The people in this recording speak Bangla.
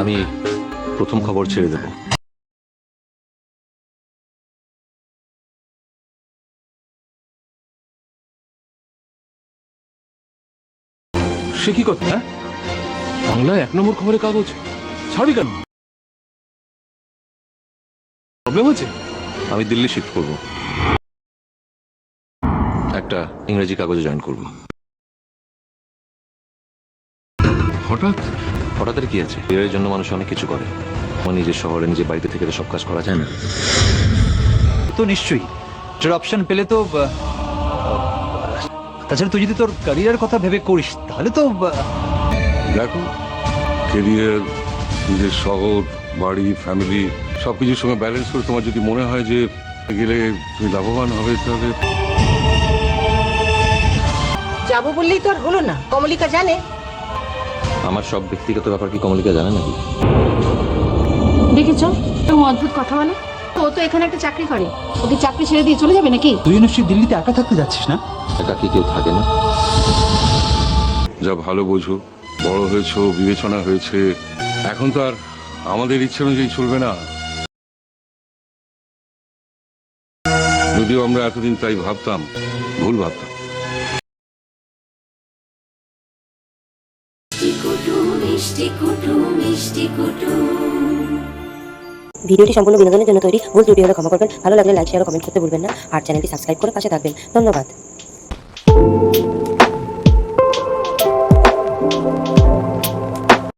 আমি প্রথম খবর ছেড়ে দেব। সে কি কথা? হ্যাঁ, বাংলায় 1 নম্বর খবরের কাগজ ছাড়বি কেন? প্রবলেম হচ্ছে? আমি দিল্লি শিফট করব, একটা ইংরেজি কাগজে জয়েন করব। হঠাৎ? হঠাৎ কি আছে? এর জন্য মানুষ অনেক কিছু করে। আমার নিজের শহরে নিজের বাড়িতে থেকে তো সব কাজ করা যায় না। তো নিশ্চয়ই এটার অপশন পেলে তো তাছাড়া তুই যদি তোর ক্যারিয়ার কথা ভেবে করিস তাহলে তো দেখো, কেরিয়ার, নিজের শহর, বাড়ি, ফ্যামিলি সবকিছুর সঙ্গে ব্যালেন্স করে তোমার যদি মনে হয় যে গেলে তুমি লাভবান হবে, তাহলে যাবো বললেই তো আর হলো না। কমলিকা জানে? আমার সব ব্যক্তিগত ব্যাপার কি কমলিকা জানে নাকি? দেখেছ এরকম অদ্ভুত কথা বলে। ও তো এখানে একটা চাকরি করে, ওকে চাকরি ছেড়ে দিয়ে চলে যাবে নাকি? তুই নিশ্চয়ই দিল্লিতে একা থাকতে যাচ্ছিস না? একা কি কেউ থাকে না? যা ভালো বোঝো, বড় হয়েছো, বিবেচনা হয়েছে, এখন তো আর আমাদের ইচ্ছে অনুযায়ী চলবে না। যদিও আমরা এতদিন তাই ভাবতাম, ভুল ভাবতাম। ভিডিওটি সম্পূর্ণ বিনোদনের জন্য তৈরি, ভুল ত্রুটি হলে ক্ষমা করবেন। ভালো লাগলে লাইক, শেয়ার ও কমেন্ট করতে ভুলবেন না। আর চ্যানেলটি সাবস্ক্রাইব করে পাশে থাকবেন। ধন্যবাদ।